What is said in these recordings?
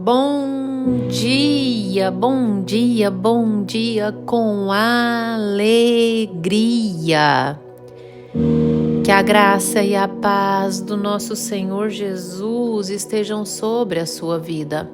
Bom dia, bom dia, bom dia com alegria. Que a graça e a paz do nosso Senhor Jesus estejam sobre a sua vida,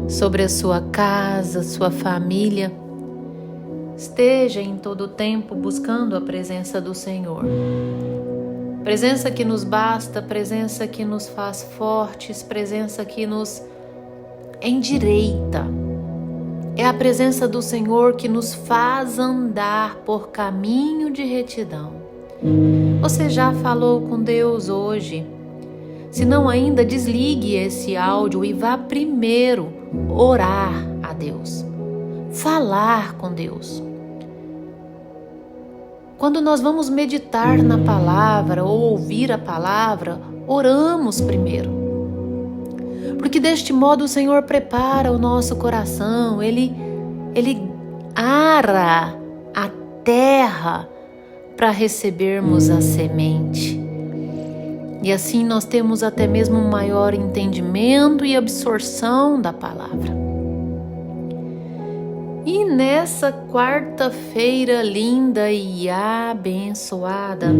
sobre a sua casa, sua família. Esteja em todo o tempo buscando a presença do Senhor. Presença que nos basta, presença que nos faz fortes, presença que nos endireita. É a presença do Senhor que nos faz andar por caminho de retidão. Você já falou com Deus hoje? Se não ainda, desligue esse áudio e vá primeiro orar a Deus. Falar com Deus. Quando nós vamos meditar na palavra ou ouvir a palavra, oramos primeiro. Porque deste modo o Senhor prepara o nosso coração, Ele ara a terra para recebermos a semente. E assim nós temos até mesmo um maior entendimento e absorção da palavra. E nessa quarta-feira linda e abençoada,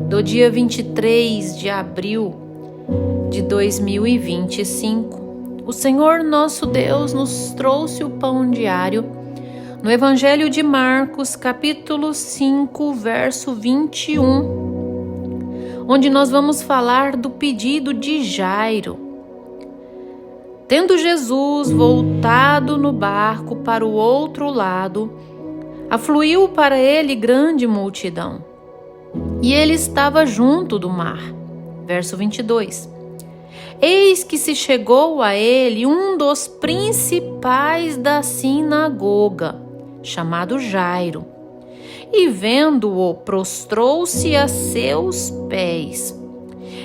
do dia 23 de abril de 2025, o Senhor nosso Deus nos trouxe o pão diário no Evangelho de Marcos, capítulo 5, verso 21, onde nós vamos falar do pedido de Jairo. Tendo Jesus voltado no barco para o outro lado, afluiu para ele grande multidão, e ele estava junto do mar. Verso 22. Eis que se chegou a ele um dos principais da sinagoga, chamado Jairo, e vendo-o, prostrou-se a seus pés,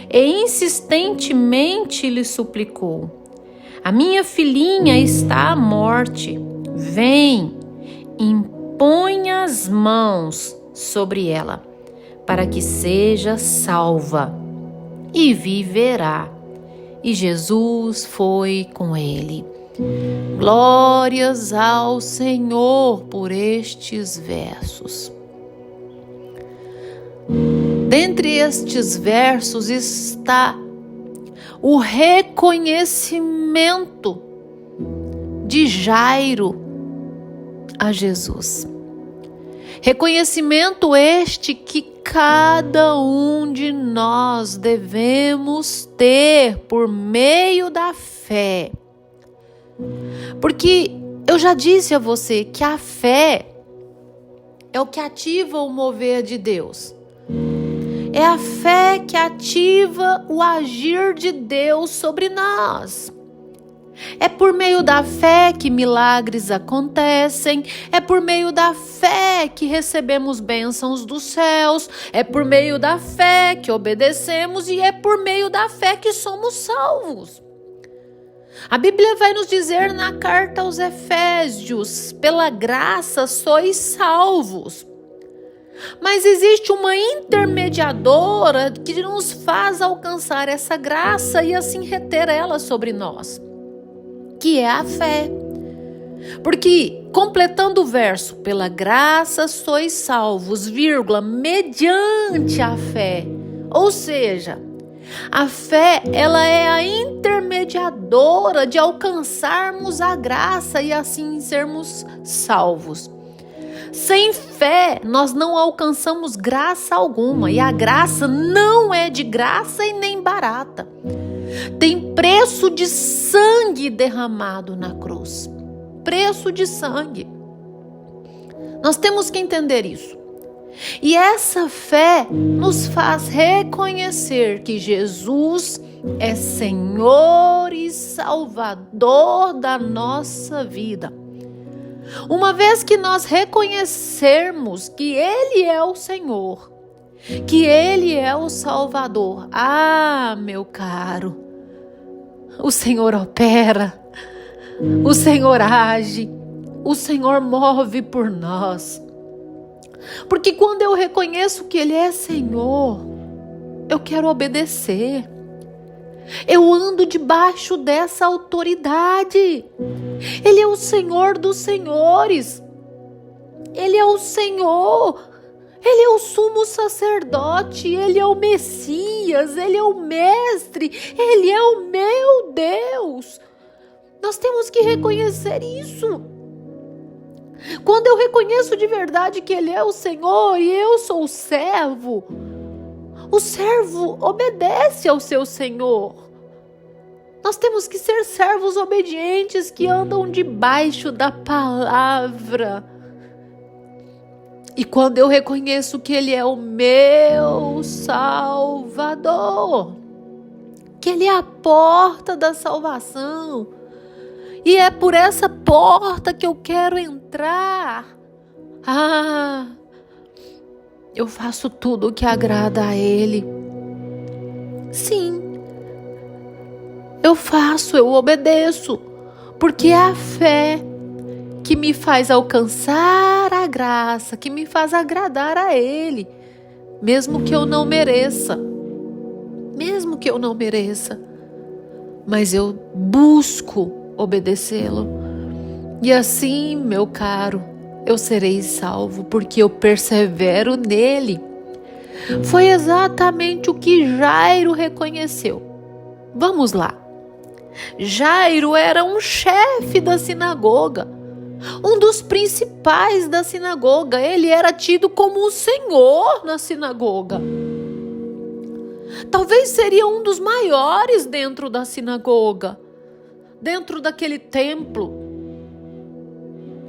e insistentemente lhe suplicou: a minha filhinha está à morte. Vem, impõe as mãos sobre ela, para que seja salva, e viverá. E Jesus foi com ele. Glórias ao Senhor por estes versos. Dentre estes versos está o reconhecimento de Jairo a Jesus. Reconhecimento este que cada um de nós devemos ter por meio da fé. Porque eu já disse a você que a fé é o que ativa o mover de Deus. É a fé que ativa o agir de Deus sobre nós. É por meio da fé que milagres acontecem. É por meio da fé que recebemos bênçãos dos céus. É por meio da fé que obedecemos e é por meio da fé que somos salvos. A Bíblia vai nos dizer na carta aos Efésios: pela graça sois salvos. Mas existe uma intermediadora que nos faz alcançar essa graça e assim reter ela sobre nós, que é a fé. Porque, completando o verso, pela graça sois salvos, mediante a fé. Ou seja, a fé, ela é a intermediadora de alcançarmos a graça e assim sermos salvos. Sem fé, nós não alcançamos graça alguma. E a graça não é de graça e nem barata. Tem preço de sangue derramado na cruz. Preço de sangue. Nós temos que entender isso. E essa fé nos faz reconhecer que Jesus é Senhor e Salvador da nossa vida. Uma vez que nós reconhecermos que Ele é o Senhor, que Ele é o Salvador, meu caro, o Senhor opera, o Senhor age, o Senhor move por nós. Porque quando eu reconheço que Ele é Senhor, eu quero obedecer. Eu ando debaixo dessa autoridade. Ele é o Senhor dos senhores. Ele é o Senhor. Ele é o sumo sacerdote. Ele é o Messias. Ele é o Mestre. Ele é o meu Deus. Nós temos que reconhecer isso. Quando eu reconheço de verdade que Ele é o Senhor e eu sou o servo obedece ao seu Senhor. Nós temos que ser servos obedientes que andam debaixo da palavra. E quando eu reconheço que Ele é o meu Salvador, que Ele é a porta da salvação, e é por essa porta que eu quero entrar, eu faço tudo o que agrada a Ele. Sim, eu obedeço, porque é a fé que me faz alcançar a graça, que me faz agradar a Ele, mesmo que eu não mereça, mas eu busco obedecê-lo. E assim, meu caro, eu serei salvo, porque eu persevero nele. Foi exatamente o que Jairo reconheceu. Vamos lá. Jairo era um chefe da sinagoga, um dos principais da sinagoga. Ele era tido como o Senhor na sinagoga. Talvez seria um dos maiores dentro da sinagoga, dentro daquele templo.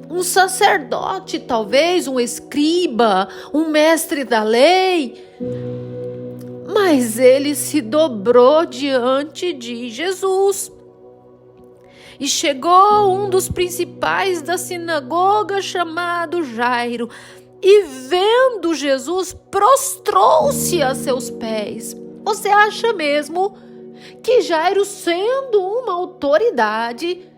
Um sacerdote, talvez, um escriba, um mestre da lei. Mas ele se dobrou diante de Jesus. E chegou um dos principais da sinagoga, chamado Jairo, e vendo Jesus, prostrou-se a seus pés. Você acha mesmo que Jairo, sendo uma autoridade,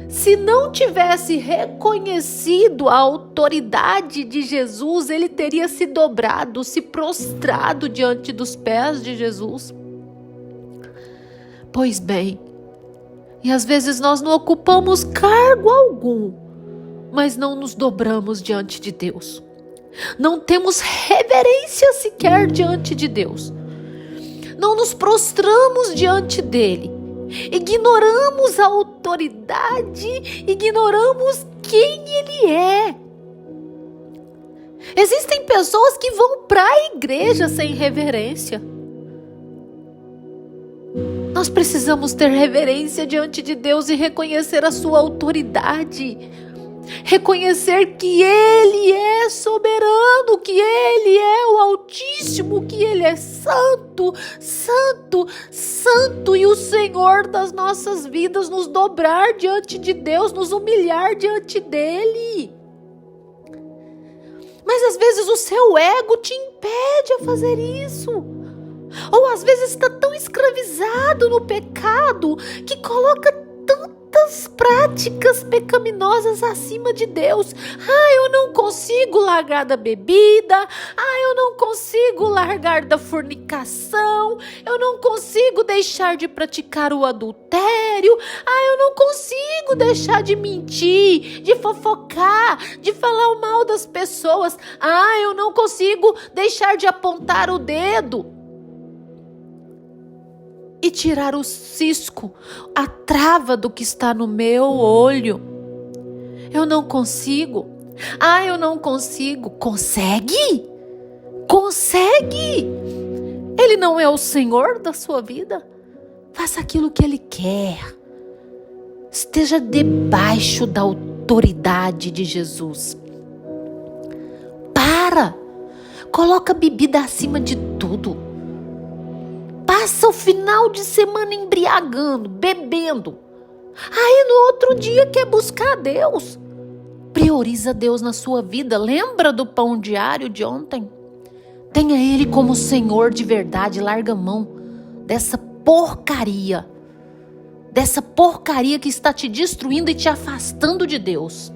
se não tivesse reconhecido a autoridade de Jesus, ele teria se dobrado, se prostrado diante dos pés de Jesus? Pois bem, e às vezes nós não ocupamos cargo algum, mas não nos dobramos diante de Deus. Não temos reverência sequer diante de Deus. Não nos prostramos diante dele. Ignoramos a autoridade, ignoramos quem Ele é. Existem pessoas que vão para a igreja sem reverência. Nós precisamos ter reverência diante de Deus e reconhecer a sua autoridade. Reconhecer que Ele é soberano, que Ele é o Altíssimo, que Ele é santo, santo, santo, e o Senhor das nossas vidas, nos dobrar diante de Deus, nos humilhar diante dEle. Mas às vezes o seu ego te impede a fazer isso. Ou às vezes está tão escravizado no pecado que coloca tantas práticas pecaminosas acima de Deus. Eu não consigo largar da bebida. Eu não consigo largar da fornicação. Eu não consigo deixar de praticar o adultério. Eu não consigo deixar de mentir, de fofocar, de falar o mal das pessoas. Eu não consigo deixar de apontar o dedo e tirar o cisco, a trava do que está no meu olho. Eu não consigo. Eu não consigo. Consegue? Consegue? Ele não é o Senhor da sua vida? Faça aquilo que Ele quer. Esteja debaixo da autoridade de Jesus. Coloca a bebida acima de tudo. Passa o final de semana embriagando, bebendo. Aí no outro dia quer buscar Deus. Prioriza Deus na sua vida. Lembra do pão diário de ontem? Tenha Ele como Senhor de verdade. Larga a mão dessa porcaria. Dessa porcaria que está te destruindo e te afastando de Deus.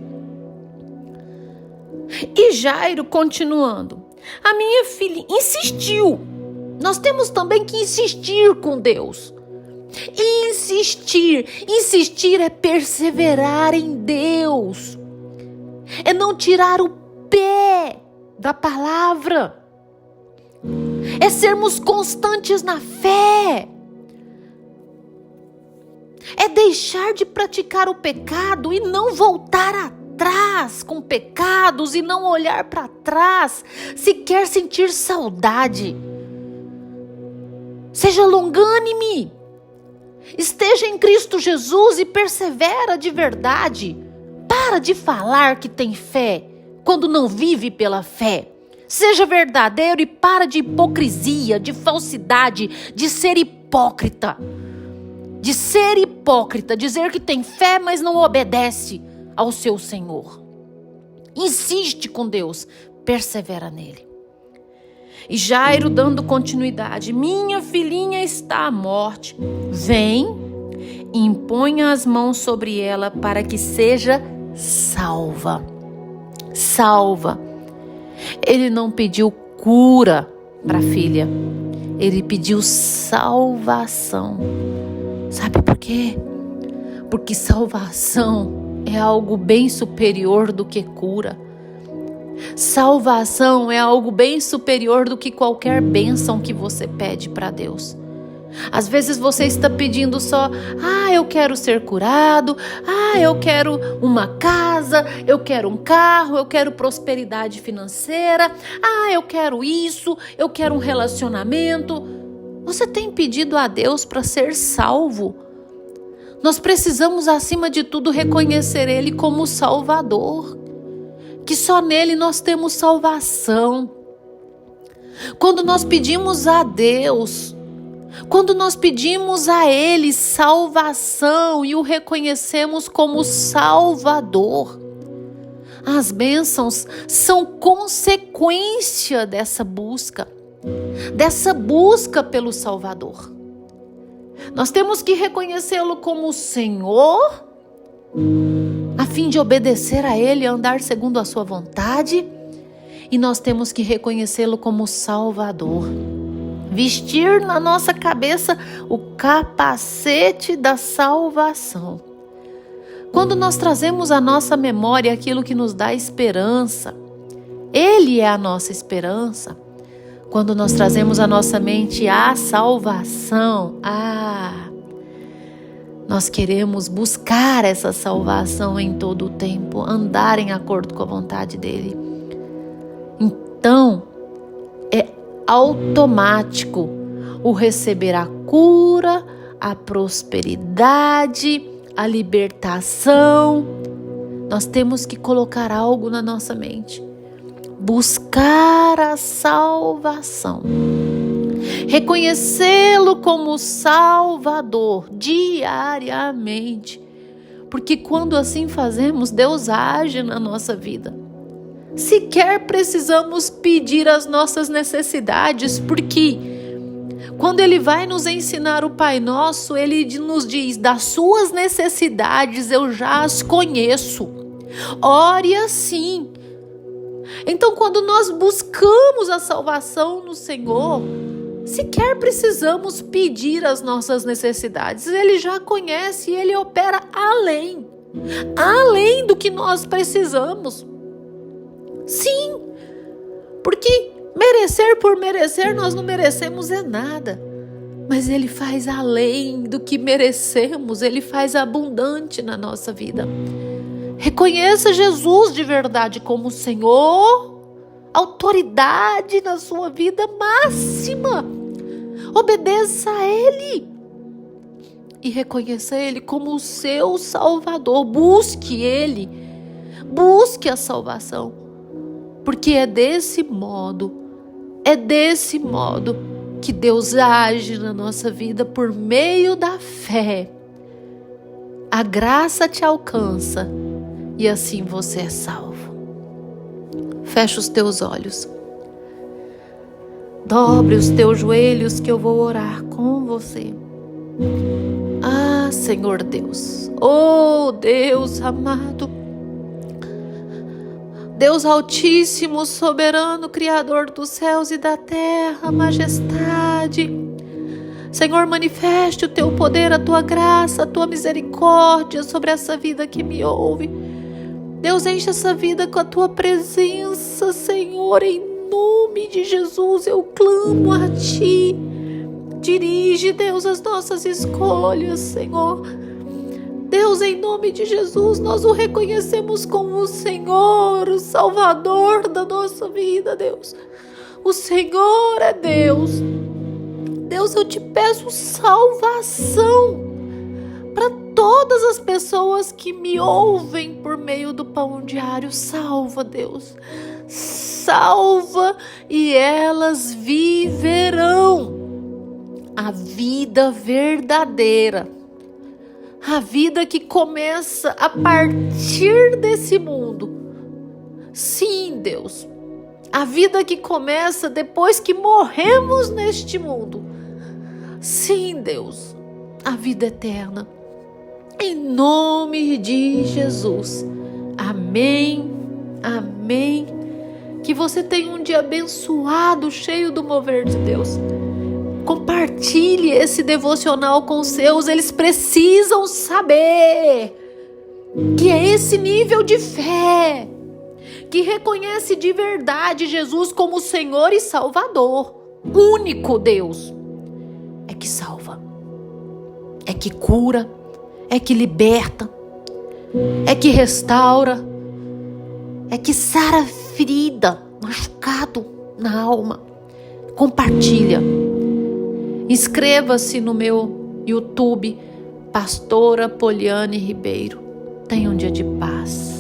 E Jairo, continuando. A minha filha insistiu. Nós temos também que insistir com Deus. Insistir é perseverar em Deus. É não tirar o pé da palavra. É sermos constantes na fé. É deixar de praticar o pecado e não voltar atrás com pecados e não olhar para trás, se quer sentir saudade. Seja longânime. Esteja em Cristo Jesus e persevera de verdade. Para de falar que tem fé quando não vive pela fé. Seja verdadeiro e para de hipocrisia, de falsidade, de ser hipócrita. Dizer que tem fé, mas não obedece ao seu Senhor. Insiste com Deus, persevera nele. E Jairo, dando continuidade: minha filhinha está à morte. Vem, imponha as mãos sobre ela para que seja salva. Salva. Ele não pediu cura para a filha. Ele pediu salvação. Sabe por quê? Porque salvação é algo bem superior do que cura. Salvação é algo bem superior do que qualquer bênção que você pede para Deus. Às vezes você está pedindo só: eu quero ser curado, eu quero uma casa, eu quero um carro, eu quero prosperidade financeira, eu quero isso, eu quero um relacionamento. Você tem pedido a Deus para ser salvo. Nós precisamos, acima de tudo, reconhecer Ele como Salvador, que só nele nós temos salvação. Quando nós pedimos a Deus, quando nós pedimos a Ele salvação e o reconhecemos como Salvador, as bênçãos são consequência dessa busca pelo Salvador. Nós temos que reconhecê-lo como Senhor, a fim de obedecer a Ele e andar segundo a sua vontade, e nós temos que reconhecê-lo como Salvador. Vestir na nossa cabeça o capacete da salvação. Quando nós trazemos à nossa memória aquilo que nos dá esperança, Ele é a nossa esperança. Quando nós trazemos à nossa mente a salvação, nós queremos buscar essa salvação em todo o tempo, andar em acordo com a vontade dEle. Então, é automático o receber a cura, a prosperidade, a libertação. Nós temos que colocar algo na nossa mente. Buscar a salvação. Reconhecê-lo como Salvador diariamente. Porque quando assim fazemos, Deus age na nossa vida. Sequer precisamos pedir as nossas necessidades, porque quando Ele vai nos ensinar o Pai Nosso, Ele nos diz: das suas necessidades eu já as conheço. Ore assim. Então, quando nós buscamos a salvação no Senhor, sequer precisamos pedir as nossas necessidades. Ele já conhece e Ele opera além do que nós precisamos. Sim, porque merecer por merecer, nós não merecemos nada. Mas Ele faz além do que merecemos, Ele faz abundante na nossa vida. Reconheça Jesus de verdade como Senhor, autoridade na sua vida máxima. Obedeça a Ele e reconheça Ele como o seu Salvador. Busque Ele, busque a salvação, porque é desse modo que Deus age na nossa vida por meio da fé. A graça te alcança e assim você é salvo. Fecha os teus olhos. Dobre os teus joelhos que eu vou orar com você. Senhor Deus. Oh, Deus amado. Deus Altíssimo, soberano, Criador dos céus e da terra, majestade. Senhor, manifeste o teu poder, a tua graça, a tua misericórdia sobre essa vida que me ouve. Deus, enche essa vida com a tua presença, Senhor, em nome de Jesus eu clamo a ti. Dirige, Deus, as nossas escolhas, Senhor. Deus, em nome de Jesus, nós o reconhecemos como o Senhor, o Salvador da nossa vida, Deus. O Senhor é Deus. Deus, eu te peço salvação para todas as pessoas que me ouvem por meio do Pão Diário. Salva, Deus. Salva e elas viverão a vida verdadeira. A vida que começa a partir desse mundo. Sim, Deus. A vida que começa depois que morremos neste mundo. Sim, Deus. A vida eterna. Em nome de Jesus. Amém. Amém. Que você tenha um dia abençoado, cheio do mover de Deus. Compartilhe esse devocional com os seus. Eles precisam saber que é esse nível de fé que reconhece de verdade Jesus como Senhor e Salvador, único Deus, é que salva, é que cura, é que liberta, é que restaura, é que sara ferida, machucado na alma. Compartilha. Inscreva-se no meu YouTube, Pastora Poliane Ribeiro. Tenha um dia de paz.